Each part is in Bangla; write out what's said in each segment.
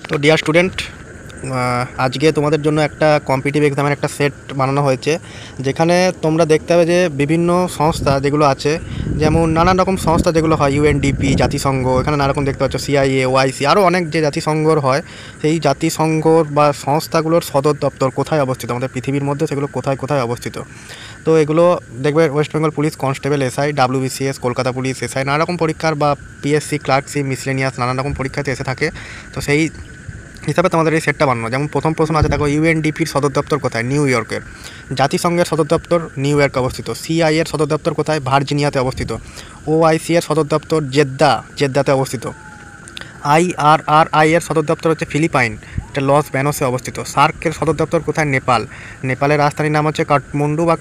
তো ডিয়ার স্টুডেন্ট, আজকে তোমাদের জন্য একটা কম্পিটিটিভ এক্সামের একটা সেট বানানো হয়েছে, যেখানে তোমরা দেখতে হবে যে বিভিন্ন সংস্থা যেগুলো আছে, যেমন নানান রকম সংস্থা যেগুলো হয়, ইউএনডিপি জাতিসংঘ, এখানে নানা রকম দেখতে পাচ্ছ, সিআইএ, ওআইসি, আরও অনেক যে জাতিসংঘর হয়, সেই জাতিসংঘর বা সংস্থাগুলোর সদর দপ্তর কোথায় অবস্থিত আমাদের পৃথিবীর মধ্যে, সেগুলো কোথায় কোথায় অবস্থিত। তো এগুলো দেখবে West Bengal police constable, SI, WBCS, Kolkata police SI, নানা রকম পরীক্ষার বা পিএসসি ক্লার্কশিপ, মিসলেনিয়াস নানান রকম পরীক্ষাতে এসে থাকে। তো সেই হিসাবে তোমাদের এই সেটটা বানানো। যেমন প্রথম প্রশ্ন আছে, দেখো ইউএনডিপির সদর দপ্তর কোথায়? নিউ ইয়র্কের। জাতিসংঘের সদর দপ্তর নিউ ইয়র্কে অবস্থিত। সিআই এর সদর দপ্তর কোথায়? ভার্জিনিয়াতে অবস্থিত। ওআইসি এর সদর দপ্তর জেদ্দাতে অবস্থিত। আইআরআরআই এর সদর দপ্তর হচ্ছে ফিলিপাইন, এটা লস ব্যানোসে অবস্থিত। সার্কের সদর দপ্তর কোথায়? নেপালের রাজধানীর নাম হচ্ছে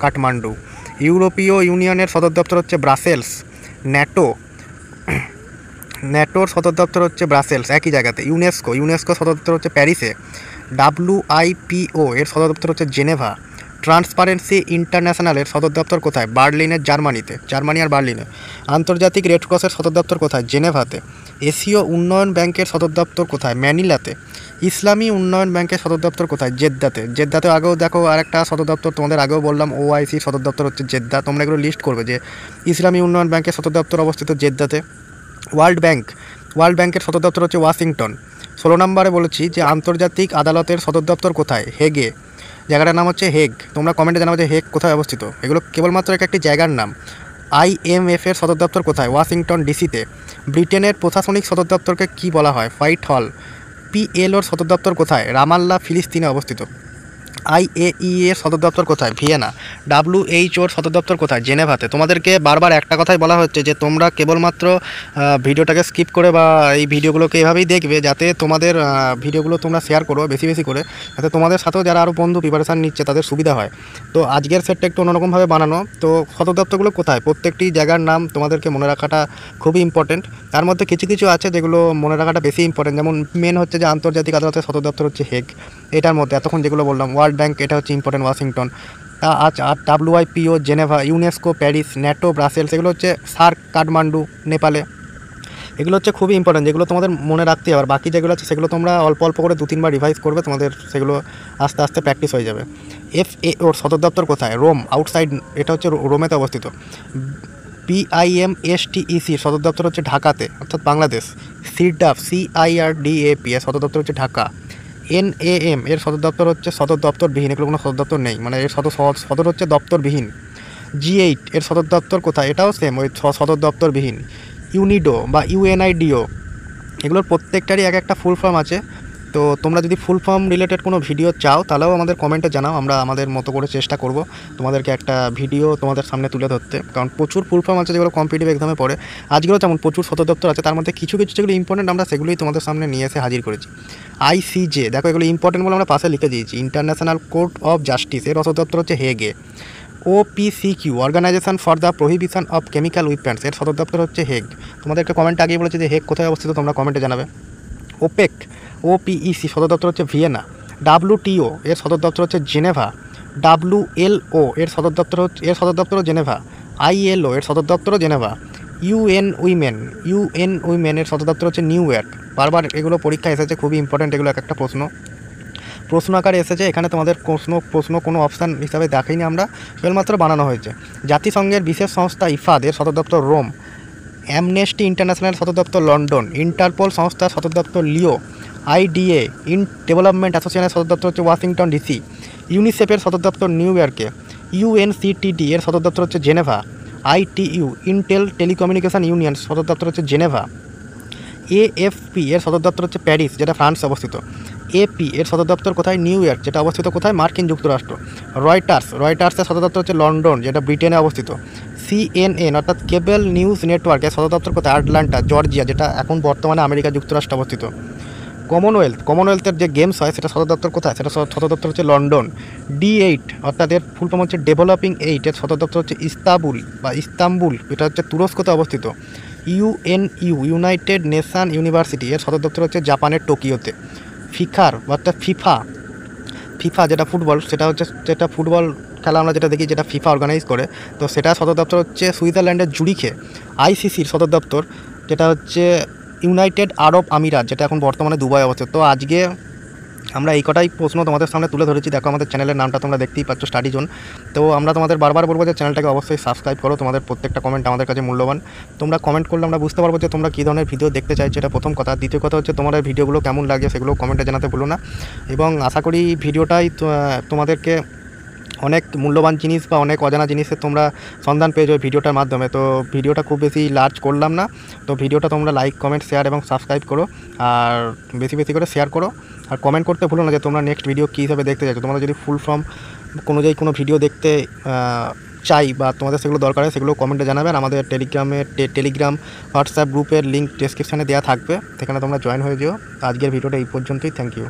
কাঠমান্ডু। ইউরোপীয় ইউনিয়নের সদর দপ্তর হচ্ছে ব্রাসেলস। ন্যাটোর সদর দপ্তর হচ্ছে ব্রাসেলস, একই জায়গাতে। ইউনেস্কো সদর দপ্তর হচ্ছে প্যারিসে। ডাব্লুআইপিও এর সদর দপ্তর হচ্ছে জেনেভা। ট্রান্সপারেন্সি ইন্টারন্যাশনালের সদর দপ্তর কোথায়? বার্লিনের, জার্মানি আর বার্লিনে। আন্তর্জাতিক রেড ক্রসের সদর দপ্তর কোথায়? জেনেভাতে। এশীয় উন্নয়ন ব্যাংকের সদর দপ্তর কোথায়? ম্যানিলাতে। ইসলামী উন্নয়ন ব্যাংকের সদর দপ্তর কোথায়? জেদ্দাতে আগেও দেখো আরেকটা সদর দপ্তর, তোমাদের আগেও বললাম, ওআইসির সদর দপ্তর হচ্ছে জেদ্দা। তোমরা এগুলো লিস্ট করবে যে ইসলামী উন্নয়ন ব্যাংকের সদর দপ্তর অবস্থিত জেদ্দাতে। ওয়ার্ল্ড ব্যাংকের সদর দপ্তর হচ্ছে ওয়াশিংটন। 16 নম্বরে বলেছি যে আন্তর্জাতিক আদালতের সদর দপ্তর কোথায়? হেগে, জায়গাটার নাম হচ্ছে হেগ। তোমরা কমেন্টে জানাবো যে হেগ কোথায় অবস্থিত। এগুলো কেবলমাত্র একটি জায়গার নাম। আইএমএফ এর সদর দপ্তর কোথায়? ওয়াশিংটন ডিসিতে। ব্রিটেনের প্রশাসনিক সদর দপ্তরকে কী বলা হয়? হোয়াইট হল। পিএলওর সদর দপ্তর কোথায়? রামাল্লা, ফিলিস্তিনে অবস্থিত। আইএই এর সদর দপ্তর কোথায়? ভিয়েনা। ডাব্লিউএইচওর সদর দপ্তর কোথায়? জেনেভাতে। তোমাদেরকে বারবার একটা কথাই বলা হচ্ছে যে তোমরা কেবলমাত্র ভিডিওটাকে স্কিপ করে বা এই ভিডিওগুলোকে এভাবেই দেখবে, যাতে তোমাদের ভিডিওগুলো তোমরা শেয়ার করো বেশি বেশি করে, যাতে তোমাদের সাথেও যারা আরও বন্ধু প্রিপারেশান নিচ্ছে তাদের সুবিধা হয়। তো আজকের সেটটা একটু অন্যরকমভাবে বানানো। তো সদর দপ্তরগুলো কোথায়? প্রত্যেকটি জায়গার নাম তোমাদেরকে মনে রাখাটা খুবই ইম্পর্টেন্ট। তার মধ্যে কিছু কিছু আছে যেগুলো মনে রাখাটা বেশি ইম্পর্টেন্ট। যেমন মেন হচ্ছে যে আন্তর্জাতিক আদালতের সদর দপ্তর হচ্ছে হেগ, এটার মধ্যে এতক্ষণ যেগুলো বললাম। ওয়ার্ল্ড ব্যাংক, এটা হচ্ছে ইম্পর্টেন্ট, ওয়াশিংটন। আর WIPO Geneva, UNESCO Paris, NATO Brussels, এগুলো হচ্ছে সার্ক কাঠমান্ডু নেপালে। এগুলো হচ্ছে খুবই ইম্পর্টেন্ট, যেগুলো তোমাদের মনে রাখতে হবে। আর বাকি যেগুলো আছে সেগুলো তোমরা অল্প অল্প করে 2-3 বার রিভাইজ করবে, তোমাদের সেগুলো আস্তে আস্তে প্র্যাকটিস হয়ে যাবে। এফএওর সদর দপ্তর কোথায়? রোম, আউটসাইড, এটা হচ্ছে রোমেতে অবস্থিত। বিআইএমএসটিইসির সদর দপ্তর হচ্ছে ঢাকাতে, অর্থাৎ বাংলাদেশ। সিআইআরডিএপি এর সদর দপ্তর হচ্ছে ঢাকা। এনএএম এর সদর দপ্তর হচ্ছে সদর দপ্তরবিহীন, এগুলো কোনো সদর দপ্তর নেই, মানে এর সদর হচ্ছে দপ্তরবিহীন। G8 এর সদর দপ্তর কোথায়? এটাও সেম, ওই সদর দপ্তরবিহীন। ইউনিডো বা ইউএনআইডিও, এগুলোর প্রত্যেকটারই এক একটা ফুল ফর্ম আছে। তো তোমরা যদি ফুল ফর্ম রিলেটেড কোনো ভিডিও চাও তাহলেও আমাদের কমেন্টে জানাও, আমরা আমাদের মতো করে চেষ্টা করব তোমাদেরকে একটা ভিডিও তোমাদের সামনে তুলে ধরতে। কারণ প্রচুর ফুল ফর্ম আছে যেগুলো কম্পিটিটিভ এক্সামে পড়ে। আজকেও যেমন প্রচুর সদর দপ্তর আছে, তার মধ্যে কিছু কিছু যেগুলো ইম্পর্টেন্ট আমরা সেগুলোই তোমাদের সামনে নিয়ে এসে হাজির করেছি। আইসিজে, দেখো এগুলো ইম্পর্টেন্ট বলে আমরা পাশে লিখে দিয়েছি। ইন্টারন্যাশনাল কোর্ট অফ জাস্টিস, এর সদর দপ্তর হচ্ছে হেগে। ওপিসিকিউ, organisation for the prohibition of chemical weapons, এর সদর দপ্তর হচ্ছে হেগ। তোমাদেরকে কমেন্টে আগেই বলেছি যে হেগ কোথায় অবস্থিত, তোমরা কমেন্টে জানাবে। ওপেক, ওপিইসি, সদর দপ্তর হচ্ছে ভিয়েনা। ডাব্লুটিও এর সদর দপ্তর হচ্ছে জেনেভা। ডাব্লুএলও এর সদর দপ্তরও জেনেভা। আইএলও এর সদর দপ্তরও জেনেভা। ইউএন উইমেন এর সদর দপ্তর হচ্ছে নিউ ইয়র্ক। বারবার এগুলো পরীক্ষা এসেছে, খুবই ইম্পর্টেন্ট এগুলো, এক একটা প্রশ্ন আকারে এসেছে। এখানে তোমাদের প্রশ্ন কোনো অপশান হিসাবে দেখাইনি আমরা, কেবলমাত্র বানানো হয়েছে। জাতিসংঘের বিশেষ সংস্থা ইফাদ এর সদর দপ্তর রোম। অ্যামনেস্টি ইন্টারন্যাশনাল সদর দপ্তর লন্ডন। ইন্টারপোল সংস্থার সদর দপ্তর লিও। আইডিএ ডেভেলপমেন্ট অ্যাসোসিয়েশনের সদর দপ্তর হচ্ছে ওয়াশিংটন ডিসি। ইউনিসেফের সদর দপ্তর নিউ ইয়র্কে। ইউএনসিটিডি এর সদর দপ্তর হচ্ছে Geneva. ITU Intel telecommunication union সদর দপ্তর হচ্ছে জেনেভা। এএফপি এর সদর দপ্তর হচ্ছে প্যারিস, যেটা ফ্রান্সে অবস্থিত। এপি এর সদর দপ্তর কোথায়? নিউ ইয়র্ক, যেটা অবস্থিত কোথায়? মার্কিন যুক্তরাষ্ট্র। রয়টার্সের সদর দপ্তর হচ্ছে লন্ডন, যেটা ব্রিটেনে অবস্থিত। সিএনএন অর্থাৎ কেবল নিউজ নেটওয়ার্কের সদর দপ্তর কোথায়? আটলান্টা, জর্জিয়া, যেটা এখন বর্তমানে আমেরিকা যুক্তরাষ্ট্রে অবস্থিত। কমনওয়েলথের যে গেমস হয় সেটা সদর দপ্তর কোথায়? সেটা সদর দপ্তর হচ্ছে লন্ডন। D8 অর্থাৎ এর ফুল ফর্ম হচ্ছে ডেভেলপিং 8, এর সদর দপ্তর হচ্ছে ইস্তাম্বুল, এটা হচ্ছে তুরস্কতে অবস্থিত। ইউনাইটেড নেশন ইউনিভার্সিটি, এর সদর দপ্তর হচ্ছে জাপানের টোকিওতে। ফিফা যেটা ফুটবল, যেটা ফুটবল খেলা আমরা যেটা দেখি, যেটা ফিফা অর্গানাইজ করে, তো সেটা সদর দপ্তর হচ্ছে সুইজারল্যান্ডের জুরিখে। আইসিসির সদর দপ্তর যেটা হচ্ছে ইউনাইটেড আরব আমিরাত, যেটা এখন বর্তমানে দুবাই অবস্থিত। তো আজকে আমরা এই কটাই প্রশ্ন তোমাদের সামনে তুলে ধরেছি। দেখো আমাদের চ্যানেলের নামটা তোমরা দেখতেই পাচ্ছ, স্টাডি জোন। তো আমরা তোমাদের বারবার বলবো যে চ্যানেলটাকে অবশ্যই সাবস্ক্রাইব করো। তোমাদের প্রত্যেকটা কমেন্ট আমাদের কাছে মূল্যবান। তোমরা কমেন্ট করলে আমরা বুঝতে পারবো যে তোমরা কী ধরনের ভিডিও দেখতে চাইছো, এটা প্রথম কথা। দ্বিতীয় কথা হচ্ছে তোমাদের ভিডিওগুলো কেমন লাগে সেগুলো কমেন্টে জানাতে ভুলো না। এবং আশা করি ভিডিওটাই তোমাদেরকে অনেক মূল্যবান জিনিস বা অনেক অজানা জিনিসের তোমরা সন্ধান পেয়েছো এই ভিডিওটার মাধ্যমে। তো ভিডিওটা খুব বেশি লার্জ করলাম না। তো ভিডিওটা তোমরা লাইক, কমেন্ট, শেয়ার এবং সাবস্ক্রাইব করো। আর বেশি বেশি করে শেয়ার করো। আর কমেন্ট করতে ভুলো না যে তোমরা নেক্সট ভিডিও কী হিসাবে দেখতে চাইছো। তোমরা যদি ফুল ফর্ম অনুযায়ী কোনো ভিডিও দেখতে চাই বা তোমাদের সেগুলো দরকার হয়, সেগুলো কমেন্টে জানাবেন। আমাদের টেলিগ্রাম হোয়াটসঅ্যাপ গ্রুপের লিঙ্ক ডেসক্রিপশানে দেওয়া থাকবে, সেখানে তোমরা জয়েন হয়ে যেও। আজকের ভিডিওটা এই পর্যন্তই। Thank you.